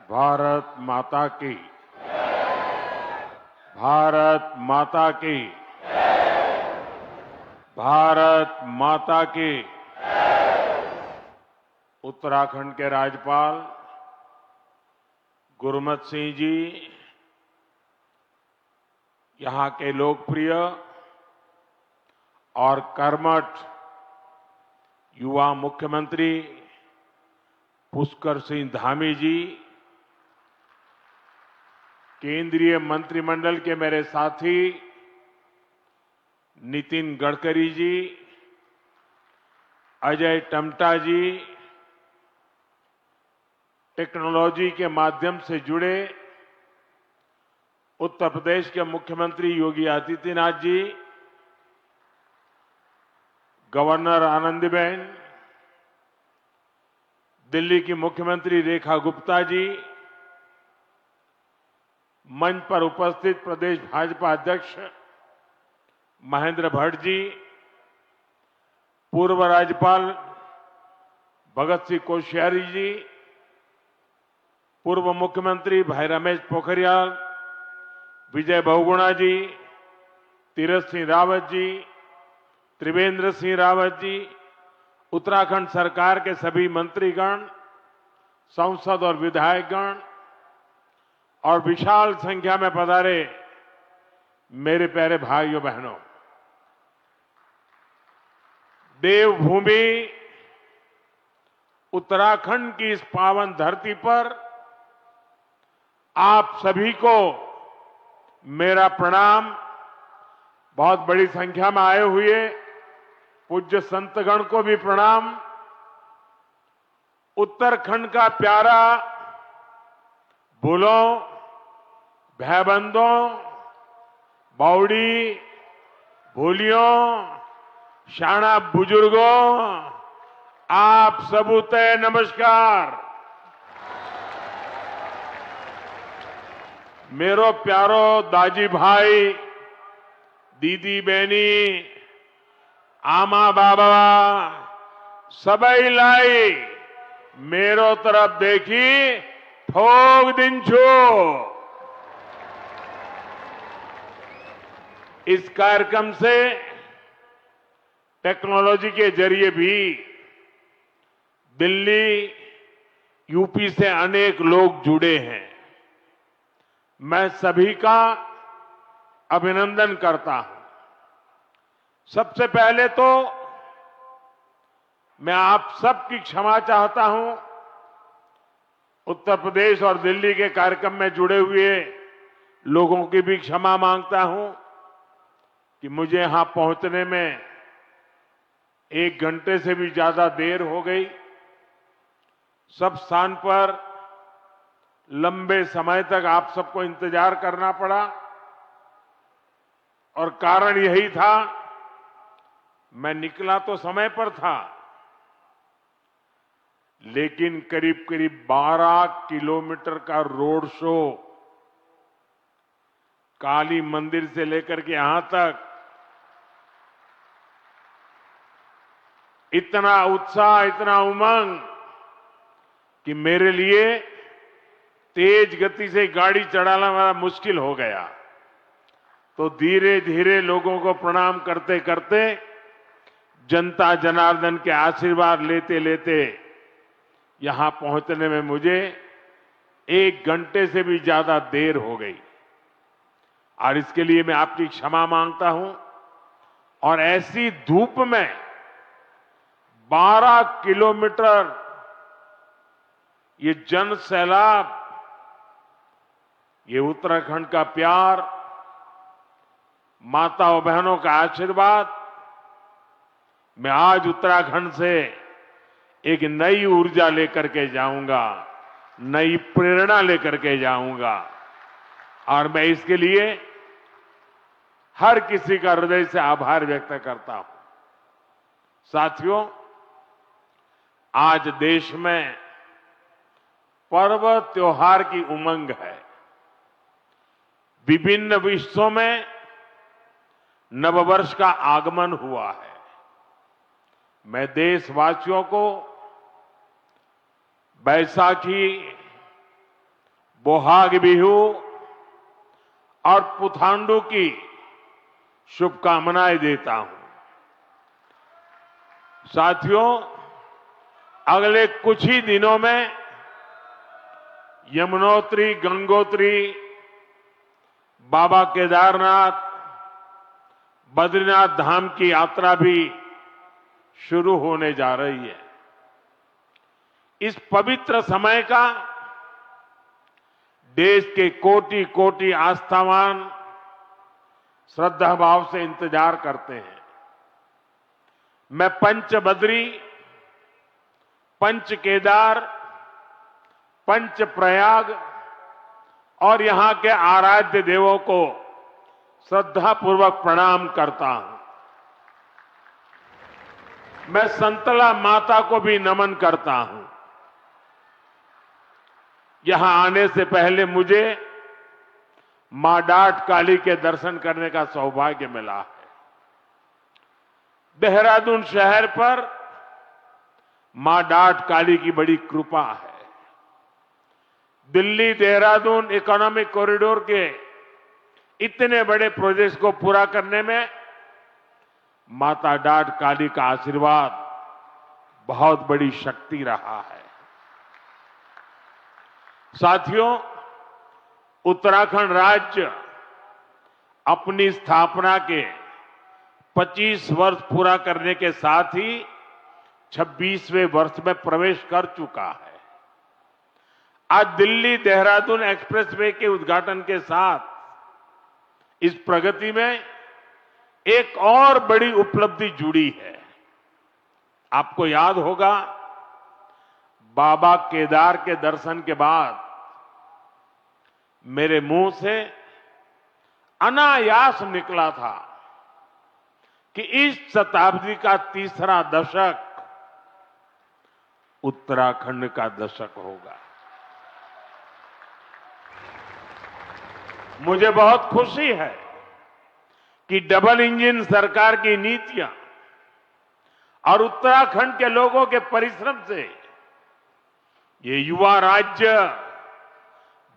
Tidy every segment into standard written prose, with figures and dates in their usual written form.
भारत माता की। भारत माता की। भारत माता की। उत्तराखंड के राज्यपाल गुरमत सिंह जी, यहां के लोकप्रिय और कर्मठ युवा मुख्यमंत्री पुष्कर सिंह धामी जी, केंद्रीय मंत्रिमंडल के मेरे साथी नितिन गडकरी जी, अजय टम्टा जी, टेक्नोलॉजी के माध्यम से जुड़े उत्तर प्रदेश के मुख्यमंत्री योगी आदित्यनाथ जी, गवर्नर आनंदीबेन, दिल्ली की मुख्यमंत्री रेखा गुप्ता जी, मंच पर उपस्थित प्रदेश भाजपा अध्यक्ष महेंद्र भट्ट जी, पूर्व राज्यपाल भगत सिंह कोश्यारी जी, पूर्व मुख्यमंत्री भाई रमेश पोखरियाल, विजय बहुगुणा जी, तीरथ सिंह रावत जी, त्रिवेंद्र सिंह रावत जी, उत्तराखंड सरकार के सभी मंत्रीगण, सांसद और विधायकगण और विशाल संख्या में पधारे मेरे प्यारे भाइयों बहनों, देवभूमि उत्तराखंड की इस पावन धरती पर आप सभी को मेरा प्रणाम। बहुत बड़ी संख्या में आए हुए पूज्य संतगण को भी प्रणाम। उत्तराखंड का प्यारा बुलों, भैबंदों, बावड़ी, भूलियों, शाना बुजुर्गों, आप सबूते नमस्कार। मेरो प्यारो दाजी भाई, दीदी बहनी, आमा बाबा, सबई लाई मेरो तरफ देखी थोक दिन छो। इस कार्यक्रम से टेक्नोलॉजी के जरिए भी दिल्ली, यूपी से अनेक लोग जुड़े हैं। मैं सभी का अभिनंदन करता हूं। सबसे पहले तो मैं आप सबकी क्षमा चाहता हूं। उत्तर प्रदेश और दिल्ली के कार्यक्रम में जुड़े हुए लोगों की भी क्षमा मांगता हूं कि मुझे यहां पहुंचने में 1 घंटे से भी ज्यादा देर हो गई। सब स्थान पर लंबे समय तक आप सबको इंतजार करना पड़ा और कारण यही था, मैं निकला तो समय पर था, लेकिन करीब करीब 12 किलोमीटर का रोड शो काली मंदिर से लेकर के यहां तक, इतना उत्साह, इतना उमंग कि मेरे लिए तेज गति से गाड़ी चलाना बड़ा मुश्किल हो गया। तो धीरे धीरे लोगों को प्रणाम करते करते, जनता जनार्दन के आशीर्वाद लेते लेते यहां पहुंचने में मुझे 1 घंटे से भी ज्यादा देर हो गई और इसके लिए मैं आपकी क्षमा मांगता हूं। और ऐसी धूप में 12 किलोमीटर ये जन सैलाब, ये उत्तराखंड का प्यार, माताओं बहनों का आशीर्वाद, मैं आज उत्तराखंड से एक नई ऊर्जा लेकर के जाऊंगा, नई प्रेरणा लेकर के जाऊंगा और मैं इसके लिए हर किसी का हृदय से आभार व्यक्त करता हूं। साथियों, आज देश में पर्व त्योहार की उमंग है। विभिन्न विश्वों में नववर्ष का आगमन हुआ है। मैं देशवासियों को बैसाखी, बोहाग बिहू और पुथांडु की शुभकामनाएं देता हूं। साथियों, अगले कुछ ही दिनों में यमुनोत्री, गंगोत्री, बाबा केदारनाथ, बद्रीनाथ धाम की यात्रा भी शुरू होने जा रही है। इस पवित्र समय का देश के कोटि कोटि आस्थावान श्रद्धा भाव से इंतजार करते हैं। मैं पंच बद्री, पंच केदार, पंच प्रयाग और यहां के आराध्य देवों को श्रद्धापूर्वक प्रणाम करता हूं। मैं संतला माता को भी नमन करता हूं। यहां आने से पहले मुझे मां डाट काली के दर्शन करने का सौभाग्य मिला है। देहरादून शहर पर मां डाट काली की बड़ी कृपा है। दिल्ली देहरादून इकोनॉमिक कॉरिडोर के इतने बड़े प्रोजेक्ट को पूरा करने में माता डाट काली का आशीर्वाद बहुत बड़ी शक्ति रहा है। साथियों, उत्तराखंड राज्य अपनी स्थापना के 25 वर्ष पूरा करने के साथ ही 26वें वर्ष में प्रवेश कर चुका है। आज दिल्ली देहरादून एक्सप्रेसवे के उद्घाटन के साथ इस प्रगति में एक और बड़ी उपलब्धि जुड़ी है। आपको याद होगा, बाबा केदार के दर्शन के बाद मेरे मुंह से अनायास निकला था कि इस शताब्दी का तीसरा दशक उत्तराखंड का दशक होगा। मुझे बहुत खुशी है कि डबल इंजन सरकार की नीतियां और उत्तराखंड के लोगों के परिश्रम से ये युवा राज्य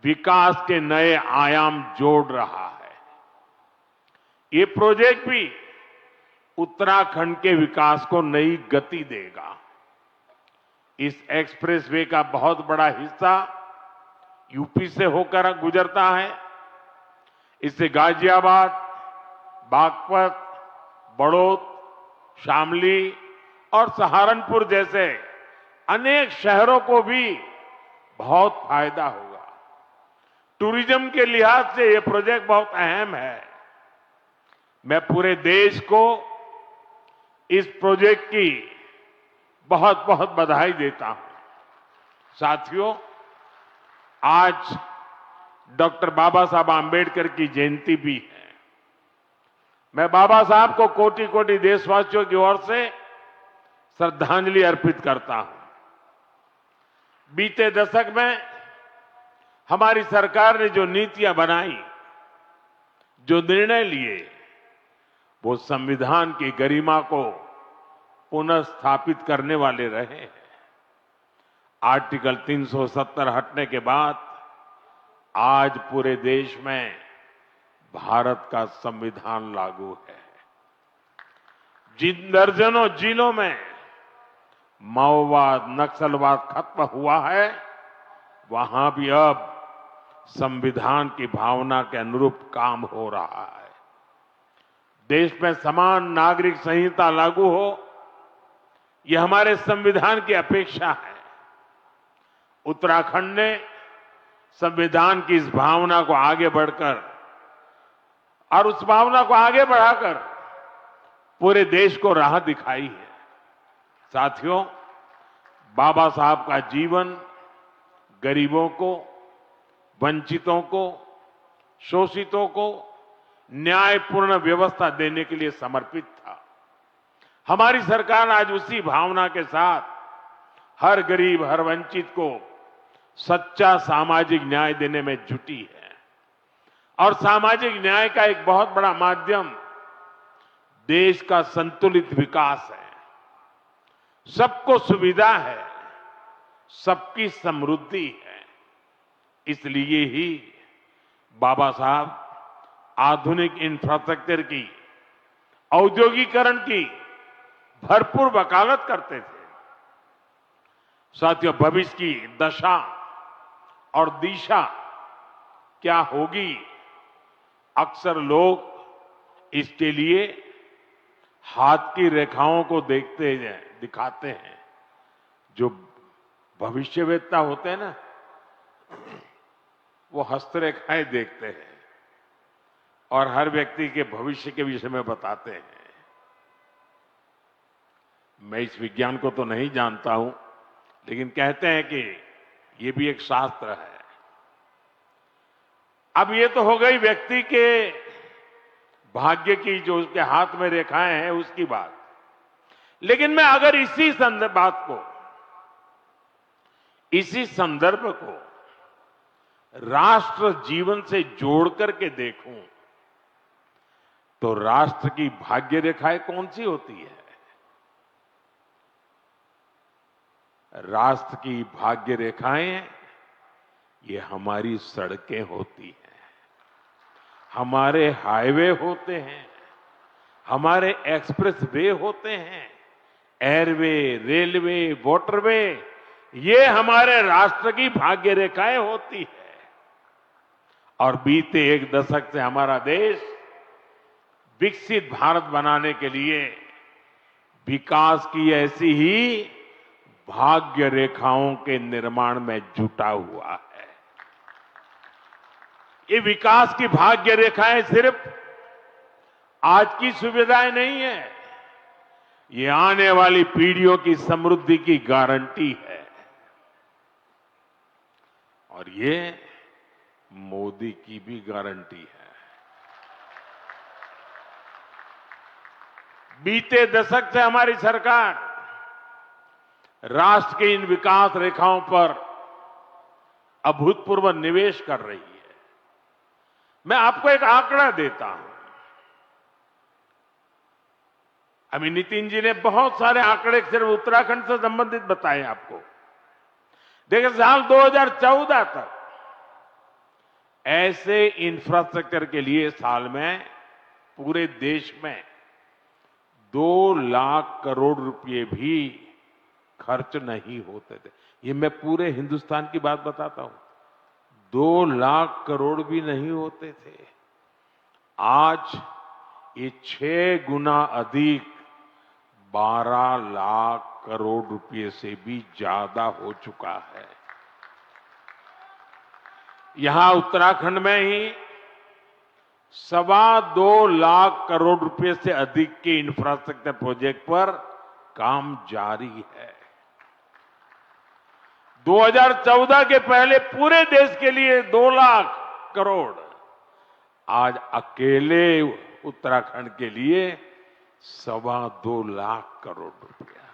विकास के नए आयाम जोड़ रहा है। ये प्रोजेक्ट भी उत्तराखंड के विकास को नई गति देगा। इस एक्सप्रेसवे का बहुत बड़ा हिस्सा यूपी से होकर गुजरता है। इससे गाजियाबाद, बागपत, बड़ौद, शामली और सहारनपुर जैसे अनेक शहरों को भी बहुत फायदा होगा। टूरिज्म के लिहाज से यह प्रोजेक्ट बहुत अहम है। मैं पूरे देश को इस प्रोजेक्ट की बहुत बहुत बधाई देता हूं। साथियों, आज डॉक्टर बाबा साहब आंबेडकर की जयंती भी है। मैं बाबा साहब को कोटि कोटि देशवासियों की ओर से श्रद्धांजलि अर्पित करता हूं। बीते दशक में हमारी सरकार ने जो नीतियां बनाई, जो निर्णय लिए, वो संविधान की गरिमा को पुनः स्थापित करने वाले रहे हैं। आर्टिकल 370 हटने के बाद आज पूरे देश में भारत का संविधान लागू है। जिन दर्जनों जिलों में माओवाद, नक्सलवाद खत्म हुआ है, वहां भी अब संविधान की भावना के अनुरूप काम हो रहा है। देश में समान नागरिक संहिता लागू हो, यह हमारे संविधान की अपेक्षा है। उत्तराखंड ने संविधान की इस भावना को आगे बढ़कर और उस भावना को आगे बढ़ाकर पूरे देश को राह दिखाई है। साथियों, बाबा साहब का जीवन गरीबों को, वंचितों को, शोषितों को न्यायपूर्ण व्यवस्था देने के लिए समर्पित था। हमारी सरकार आज उसी भावना के साथ हर गरीब, हर वंचित को सच्चा सामाजिक न्याय देने में जुटी है। और सामाजिक न्याय का एक बहुत बड़ा माध्यम देश का संतुलित विकास है। सबको सुविधा है, सबकी समृद्धि है। इसलिए ही बाबा साहब आधुनिक इंफ्रास्ट्रक्चर की, औद्योगिकरण की भरपूर वकालत करते थे। साथियों, भविष्य की दशा और दिशा क्या होगी, अक्सर लोग इसके लिए हाथ की रेखाओं को देखते हैं, दिखाते हैं। जो भविष्यवेत्ता होते हैं ना, वो हस्तरेखाएं देखते हैं और हर व्यक्ति के भविष्य के विषय में बताते हैं। मैं इस विज्ञान को तो नहीं जानता हूं, लेकिन कहते हैं कि ये भी एक शास्त्र है। अब ये तो हो गई व्यक्ति के भाग्य की, जो उसके हाथ में रेखाएं हैं उसकी बात। लेकिन मैं अगर इसी संदर्भ को राष्ट्र जीवन से जोड़ करके देखूं, तो राष्ट्र की भाग्य रेखाएं कौन सी होती है? राष्ट्र की भाग्य रेखाएं ये हमारी सड़कें होती हैं, हमारे हाईवे होते हैं, हमारे एक्सप्रेस वे होते हैं, एयरवे, रेलवे, वाटरवे, ये हमारे राष्ट्र की भाग्य रेखाएं होती है। और बीते एक दशक से हमारा देश विकसित भारत बनाने के लिए विकास की ऐसी ही भाग्य रेखाओं के निर्माण में जुटा हुआ है। ये विकास की भाग्य रेखाएं सिर्फ आज की सुविधाएं नहीं है, ये आने वाली पीढ़ियों की समृद्धि की गारंटी है। और ये मोदी की भी गारंटी है। बीते दशक से हमारी सरकार राष्ट्र के इन विकास रेखाओं पर अभूतपूर्व निवेश कर रही है। मैं आपको एक आंकड़ा देता हूं। अभी नितिन जी ने बहुत सारे आंकड़े सिर्फ उत्तराखंड से संबंधित बताए आपको। देखिए, साल 2014 तक ऐसे इंफ्रास्ट्रक्चर के लिए साल में पूरे देश में 2 लाख करोड़ रुपए भी खर्च नहीं होते थे। ये मैं पूरे हिंदुस्तान की बात बताता हूं। 2 लाख करोड़ भी नहीं होते थे। आज ये 6 गुना अधिक 12 लाख करोड़ रुपए से भी ज्यादा हो चुका है। यहां उत्तराखंड में ही 2.25 लाख करोड़ रुपए से अधिक के इंफ्रास्ट्रक्चर प्रोजेक्ट पर काम जारी है। 2014 के पहले पूरे देश के लिए 2 लाख करोड़, आज अकेले उत्तराखंड के लिए 2.25 लाख करोड़ रुपया।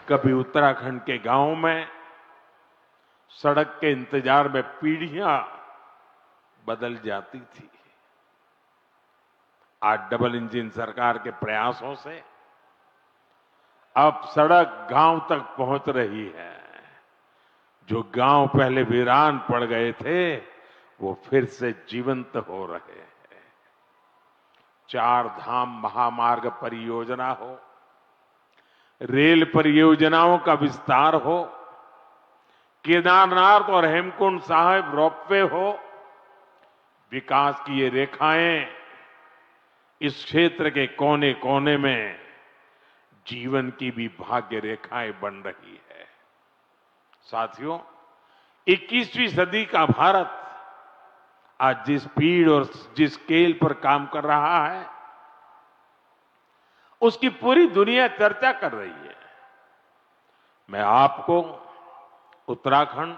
कभी उत्तराखंड के गांव में सड़क के इंतजार में पीढ़ियां बदल जाती थी। आज डबल इंजन सरकार के प्रयासों से अब सड़क गांव तक पहुंच रही है। जो गांव पहले वीरान पड़ गए थे, वो फिर से जीवंत हो रहे हैं। 4 धाम महामार्ग परियोजना हो, रेल परियोजनाओं का विस्तार हो, केदारनाथ और हेमकुंड साहिब रोपवे हो, विकास की ये रेखाएं इस क्षेत्र के कोने कोने में जीवन की भी भाग्य रेखाएं बन रही है। साथियों, 21वीं सदी का भारत आज जिस स्पीड और जिस स्केल पर काम कर रहा है, उसकी पूरी दुनिया चर्चा कर रही है। मैं आपको उत्तराखंड,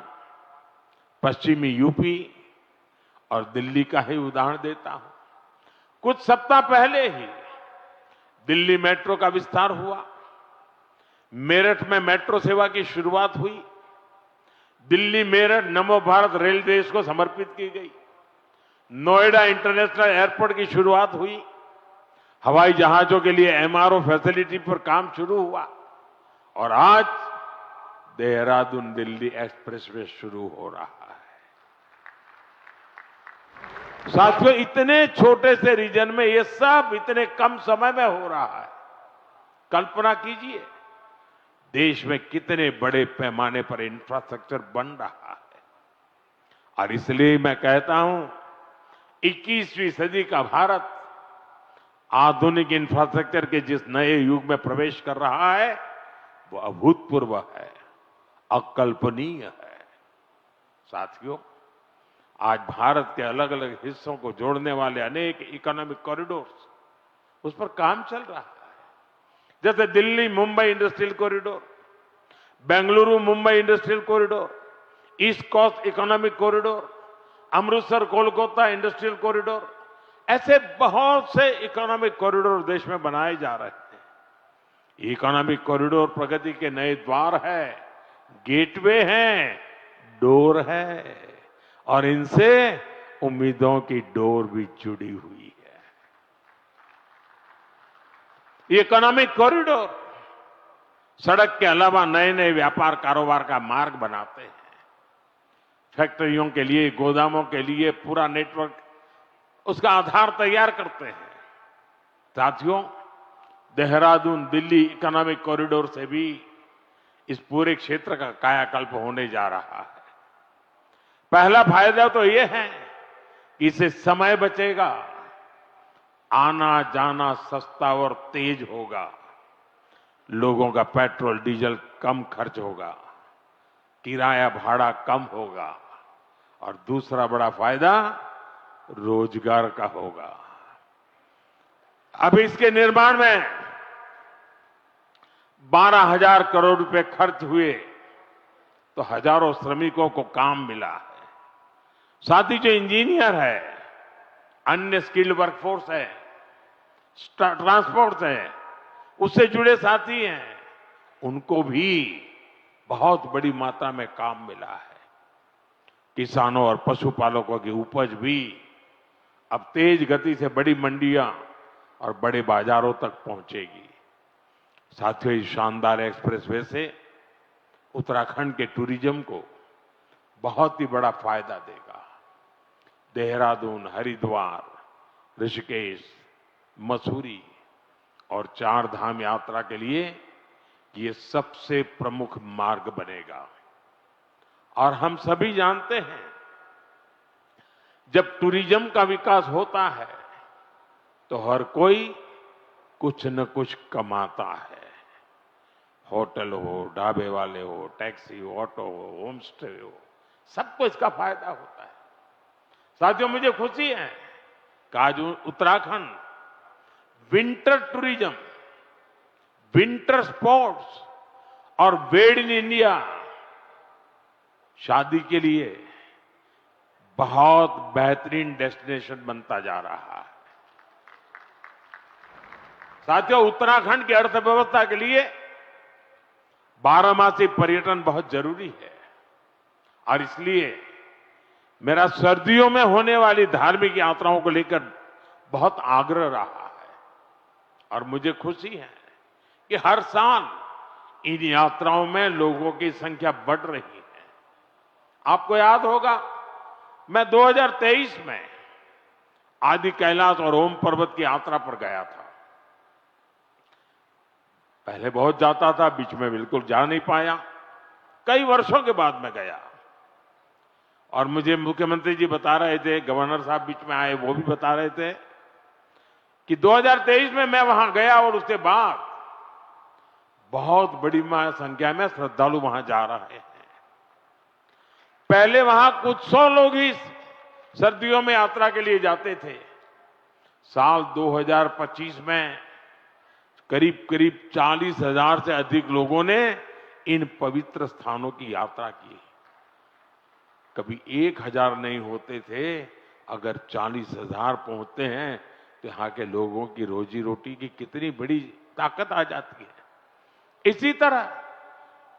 पश्चिमी यूपी और दिल्ली का ही उदाहरण देता हूं। कुछ सप्ताह पहले ही दिल्ली मेट्रो का विस्तार हुआ, मेरठ में मेट्रो सेवा की शुरुआत हुई, दिल्ली मेरठ नमो भारत रेल देश को समर्पित की गई, नोएडा इंटरनेशनल एयरपोर्ट की शुरुआत हुई, हवाई जहाजों के लिए MRO फैसिलिटी पर काम शुरू हुआ और आज देहरादून दिल्ली एक्सप्रेसवे शुरू हो रहा है। साथियों, इतने छोटे से रीजन में ये सब इतने कम समय में हो रहा है। कल्पना कीजिए देश में कितने बड़े पैमाने पर इंफ्रास्ट्रक्चर बन रहा है। और इसलिए मैं कहता हूं 21वीं सदी का भारत आधुनिक इंफ्रास्ट्रक्चर के जिस नए युग में प्रवेश कर रहा है वो अभूतपूर्व है, अकल्पनीय है। साथियों, आज भारत के अलग अलग हिस्सों को जोड़ने वाले अनेक इकोनॉमिक कॉरिडोर्स उस पर काम चल रहा है। जैसे Delhi Mumbai industrial corridor, Bengaluru Mumbai industrial corridor, east coast economic corridor, Amritsar Kolkata industrial corridor, ऐसे बहुत से इकोनॉमिक कॉरिडोर देश में बनाए जा रहे हैं। इकोनॉमिक कॉरिडोर प्रगति के नए द्वार है, गेटवे हैं, डोर है, और इनसे उम्मीदों की डोर भी जुड़ी हुई है। ये इकोनॉमिक कॉरिडोर सड़क के अलावा नए नए व्यापार कारोबार का मार्ग बनाते हैं। फैक्ट्रियों के लिए, गोदामों के लिए पूरा नेटवर्क, उसका आधार तैयार करते हैं। साथियों, देहरादून दिल्ली इकोनॉमिक कॉरिडोर से भी इस पूरे क्षेत्र का कायाकल्प होने जा रहा है। पहला फायदा तो यह है कि इससे समय बचेगा, आना जाना सस्ता और तेज होगा, लोगों का पेट्रोल डीजल कम खर्च होगा, किराया भाड़ा कम होगा, और दूसरा बड़ा फायदा रोजगार का होगा। अब इसके निर्माण में 12,000 करोड़ रुपए खर्च हुए तो हजारों श्रमिकों को काम मिला है। साथ ही जो इंजीनियर है, अन्य स्किल्ड वर्कफोर्स है, ट्रांसपोर्ट है, उससे जुड़े साथी हैं, उनको भी बहुत बड़ी मात्रा में काम मिला है। किसानों और पशुपालकों की उपज भी अब तेज गति से बड़ी मंडियां और बड़े बाजारों तक पहुंचेगी। साथियों, इस शानदार एक्सप्रेसवे से उत्तराखंड के टूरिज्म को बहुत ही बड़ा फायदा देगा। देहरादून, हरिद्वार, ऋषिकेश, मसूरी और 4 धाम यात्रा के लिए ये सबसे प्रमुख मार्ग बनेगा। और हम सभी जानते हैं जब टूरिज्म का विकास होता है तो हर कोई कुछ न कुछ कमाता है। होटल हो, ढाबे वाले हो, टैक्सी हो, ऑटो हो, होम स्टे हो, सबको इसका फायदा होता है। साथियों, मुझे खुशी है कि आज Uttarakhand winter tourism, winter sports और मेड इन इंडिया शादी के लिए बहुत बेहतरीन डेस्टिनेशन बनता जा रहा है। साथियों, उत्तराखंड की अर्थव्यवस्था के लिए बारहमासी पर्यटन बहुत जरूरी है। और इसलिए मेरा सर्दियों में होने वाली धार्मिक यात्राओं को लेकर बहुत आग्रह रहा है। और मुझे खुशी है कि हर साल इन यात्राओं में लोगों की संख्या बढ़ रही है। आपको याद होगा, मैं 2023 में आदि कैलाश और ओम पर्वत की यात्रा पर गया था। पहले बहुत जाता था, बीच में बिल्कुल जा नहीं पाया, कई वर्षों के बाद मैं गया। और मुझे मुख्यमंत्री जी बता रहे थे, गवर्नर साहब बीच में आए, वो भी बता रहे थे कि 2023 में मैं वहां गया और उसके बाद बहुत बड़ी संख्या में श्रद्धालु वहां जा रहे हैं। पहले वहां कुछ 100 लोग ही सर्दियों में यात्रा के लिए जाते थे। साल 2025 में करीब करीब 40,000 से अधिक लोगों ने इन पवित्र स्थानों की यात्रा की। कभी 1,000 नहीं होते थे, अगर 40,000 पहुंचते हैं तो यहाँ के लोगों की रोजी रोटी की कितनी बड़ी ताकत आ जाती है। इसी तरह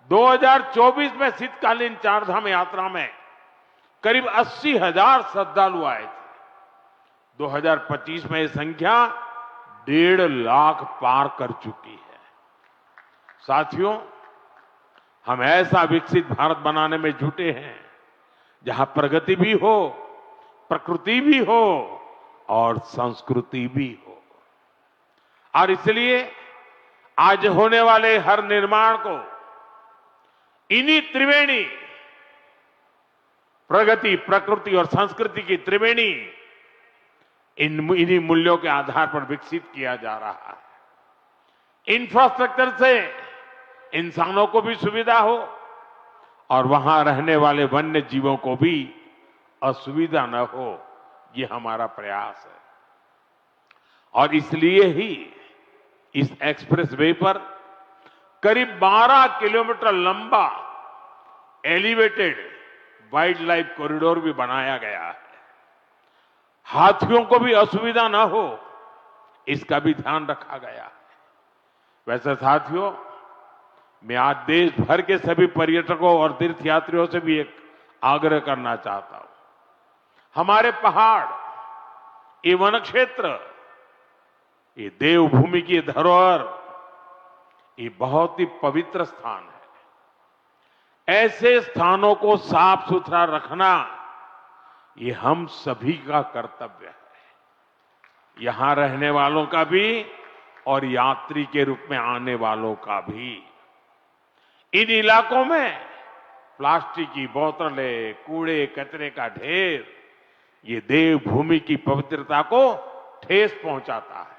2024 में शीतकालीन 4 धाम यात्रा में करीब 80,000 श्रद्धालु आए थे। 2025 में ये संख्या 1.5 लाख पार कर चुकी है। साथियों, हम ऐसा विकसित भारत बनाने में जुटे हैं जहां प्रगति भी हो, प्रकृति भी हो और संस्कृति भी हो। और इसलिए आज होने वाले हर निर्माण को इन्हीं त्रिवेणी, प्रगति, प्रकृति और संस्कृति की त्रिवेणी, इन्हीं मूल्यों के आधार पर विकसित किया जा रहा है। इंफ्रास्ट्रक्चर से इंसानों को भी सुविधा हो और वहां रहने वाले वन्य जीवों को भी असुविधा न हो, ये हमारा प्रयास है। और इसलिए ही इस एक्सप्रेसवे पर करीब 12 किलोमीटर लंबा एलिवेटेड वाइल्ड लाइफ कॉरिडोर भी बनाया गया है। हाथियों को भी असुविधा न हो, इसका भी ध्यान रखा गया है। वैसे साथियों, मैं आज देश भर के सभी पर्यटकों और तीर्थयात्रियों से भी एक आग्रह करना चाहता हूं। हमारे पहाड़, ये वन क्षेत्र, ये देवभूमि की धरोहर, ये बहुत ही पवित्र स्थान है। ऐसे स्थानों को साफ सुथरा रखना, ये हम सभी का कर्तव्य है, यहां रहने वालों का भी और यात्री के रूप में आने वालों का भी। इन इलाकों में प्लास्टिक की बोतलें, कूड़े कचरे का ढेर, ये देवभूमि की पवित्रता को ठेस पहुंचाता है।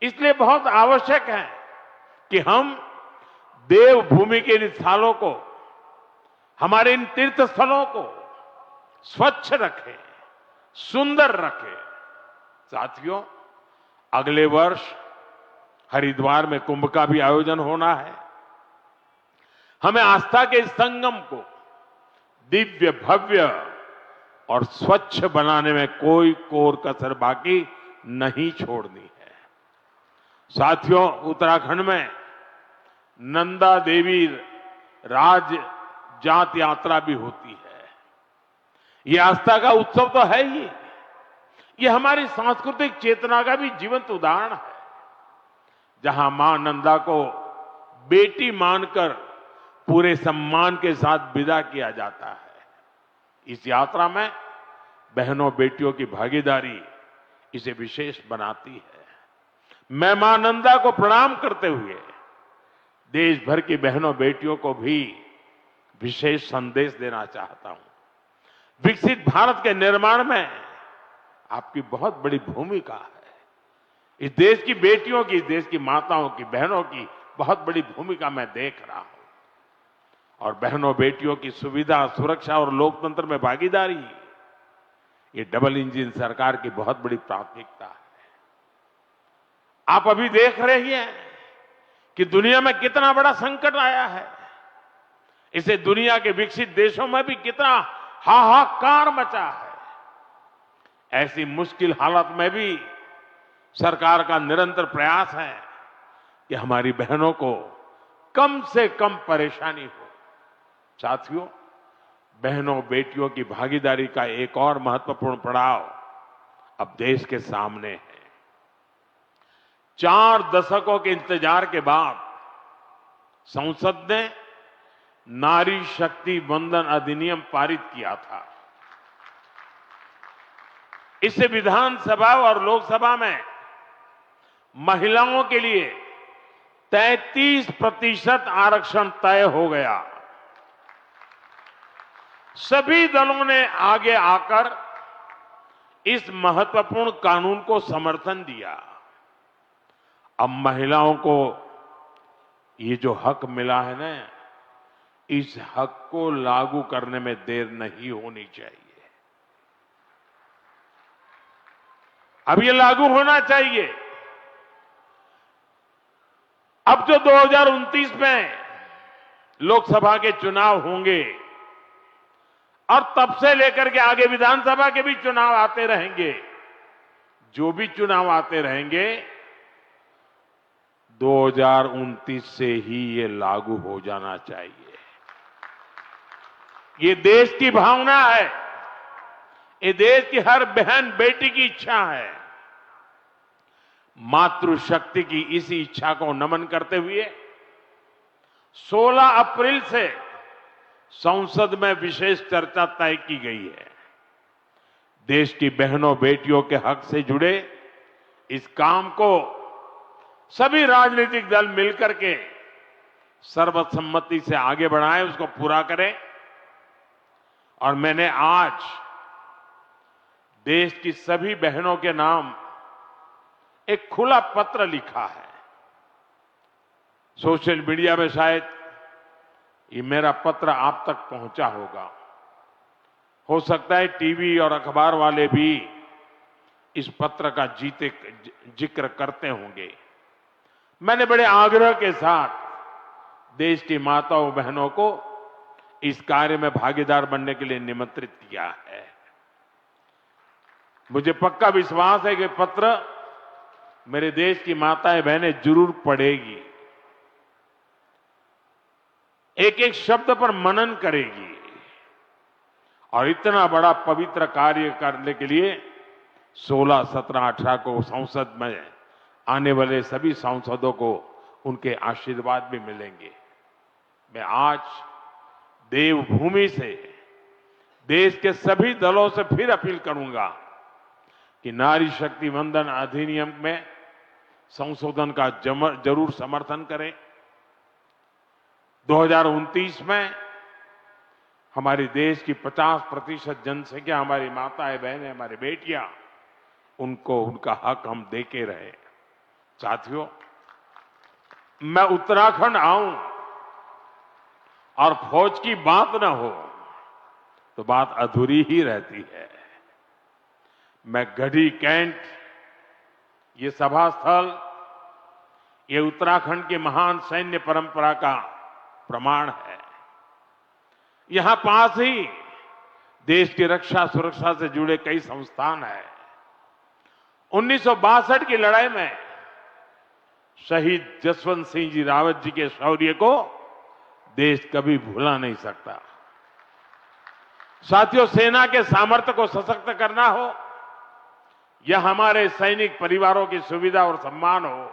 इसलिए बहुत आवश्यक है कि हम देवभूमि के इन स्थलों को, हमारे इन तीर्थ स्थलों को स्वच्छ रखें, सुंदर रखें। साथियों, अगले वर्ष हरिद्वार में कुंभ का भी आयोजन होना है। हमें आस्था के इस संगम को दिव्य, भव्य और स्वच्छ बनाने में कोई कोर कसर बाकी नहीं छोड़नी है। साथियों, उत्तराखंड में नंदा देवी राज जात यात्रा भी होती है। ये आस्था का उत्सव तो है ही, ये हमारी सांस्कृतिक चेतना का भी जीवंत उदाहरण है, जहां मां नंदा को बेटी मानकर पूरे सम्मान के साथ विदा किया जाता है। इस यात्रा में बहनों बेटियों की भागीदारी इसे विशेष बनाती है। मैं मां नंदा को प्रणाम करते हुए देश भर की बहनों बेटियों को भी विशेष संदेश देना चाहता हूं। विकसित भारत के निर्माण में आपकी बहुत बड़ी भूमिका है। इस देश की बेटियों की, इस देश की माताओं की, बहनों की बहुत बड़ी भूमिका मैं देख रहा हूं। और बहनों बेटियों की सुविधा, सुरक्षा और लोकतंत्र में भागीदारी, ये डबल इंजन सरकार की बहुत बड़ी प्राथमिकता है। आप अभी देख रहे हैं कि दुनिया में कितना बड़ा संकट आया है। इसे दुनिया के विकसित देशों में भी कितना हाहाकार मचा है। ऐसी मुश्किल हालत में भी सरकार का निरंतर प्रयास है कि हमारी बहनों को कम से कम परेशानी हो। साथियों, बहनों बेटियों की भागीदारी का एक और महत्वपूर्ण पड़ाव अब देश के सामने है। 4 दशकों के इंतजार के बाद संसद ने नारी शक्ति वंदन अधिनियम पारित किया था। इससे विधानसभा और लोकसभा में महिलाओं के लिए 33% आरक्षण तय हो गया। सभी दलों ने आगे आकर इस महत्वपूर्ण कानून को समर्थन दिया। अब महिलाओं को ये जो हक मिला है ना, इस हक को लागू करने में देर नहीं होनी चाहिए। अब ये लागू होना चाहिए। अब जो 2029 में लोकसभा के चुनाव होंगे और तब से लेकर के आगे विधानसभा के भी चुनाव आते रहेंगे, जो भी चुनाव आते रहेंगे, 2029 से ही ये लागू हो जाना चाहिए। ये देश की भावना है, ये देश की हर बहन बेटी की इच्छा है। मातृशक्ति की इसी इच्छा को नमन करते हुए 16 अप्रैल से संसद में विशेष चर्चा तय की गई है। देश की बहनों बेटियों के हक से जुड़े इस काम को सभी राजनीतिक दल मिलकर के सर्वसम्मति से आगे बढ़ाएं, उसको पूरा करें। और मैंने आज देश की सभी बहनों के नाम एक खुला पत्र लिखा है। सोशल मीडिया में शायद ये मेरा पत्र आप तक पहुंचा होगा। हो सकता है टीवी और अखबार वाले भी इस पत्र का जिक्र करते होंगे। मैंने बड़े आग्रह के साथ देश की माताओं बहनों को इस कार्य में भागीदार बनने के लिए निमंत्रित किया है। मुझे पक्का विश्वास है कि पत्र मेरे देश की माताएं बहनें जरूर पढ़ेगी, एक एक शब्द पर मनन करेगी और इतना बड़ा पवित्र कार्य करने के लिए 16, 17, 18 को संसद में आने वाले सभी सांसदों को उनके आशीर्वाद भी मिलेंगे। मैं आज देवभूमि से देश के सभी दलों से फिर अपील करूंगा कि नारी शक्ति वंदन अधिनियम में संशोधन का जरूर समर्थन करें। 2029 में हमारे देश की 50% जनसंख्या हमारी माताएं बहनें हमारी बेटियां, उनको उनका हक हम देके रहे। साथियों, मैं उत्तराखंड आऊं और फौज की बात ना हो तो बात अधूरी ही रहती है। मैं गढ़ी कैंट, ये सभा स्थल, ये उत्तराखंड की महान सैन्य परंपरा का प्रमाण है। यहां पास ही देश की रक्षा सुरक्षा से जुड़े कई संस्थान हैं। 1962 की लड़ाई में शहीद जसवंत सिंह जी रावत जी के शौर्य को देश कभी भुला नहीं सकता। साथियों, सेना के सामर्थ्य को सशक्त करना हो या हमारे सैनिक परिवारों की सुविधा और सम्मान हो,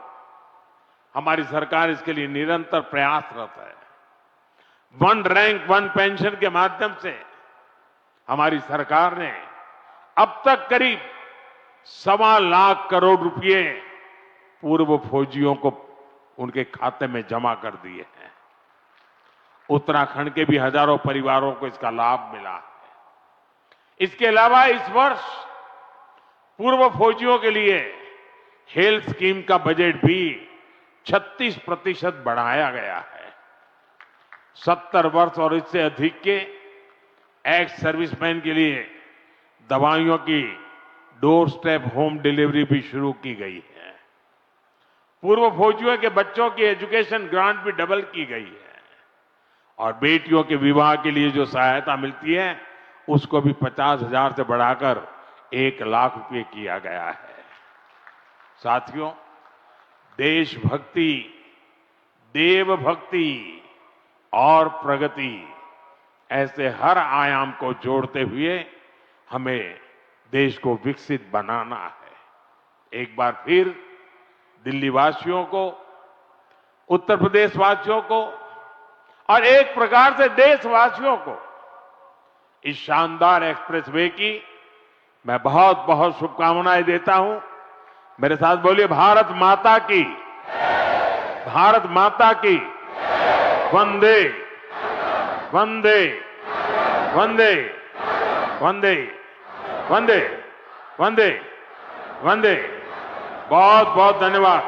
हमारी सरकार इसके लिए निरंतर प्रयासरत है। वन रैंक वन पेंशन के माध्यम से हमारी सरकार ने अब तक करीब 1.25 लाख करोड़ रुपए पूर्व फौजियों को उनके खाते में जमा कर दिए हैं। उत्तराखंड के भी हजारों परिवारों को इसका लाभ मिला है। इसके अलावा इस वर्ष पूर्व फौजियों के लिए हेल्थ स्कीम का बजट भी 36% बढ़ाया गया है। 70 वर्ष और इससे अधिक के एक्स सर्विसमैन के लिए दवाइयों की डोर स्टेप होम डिलीवरी भी शुरू की गई है। पूर्व फौजियों के बच्चों की एजुकेशन ग्रांट भी डबल की गई है और बेटियों के विवाह के लिए जो सहायता मिलती है उसको भी 50,000 से बढ़ाकर 1 लाख रुपए किया गया है। साथियों, देशभक्ति, देवभक्ति और प्रगति, ऐसे हर आयाम को जोड़ते हुए हमें देश को विकसित बनाना है। एक बार फिर दिल्ली वासियों को, उत्तर प्रदेश वासियों को और एक प्रकार से देशवासियों को इस शानदार एक्सप्रेसवे की मैं बहुत बहुत शुभकामनाएं देता हूं। मेरे साथ बोलिए, भारत माता की, भारत माता की, वंदे वंदे वंदे वंदे वंदे वंदे वंदे। बहुत बहुत धन्यवाद।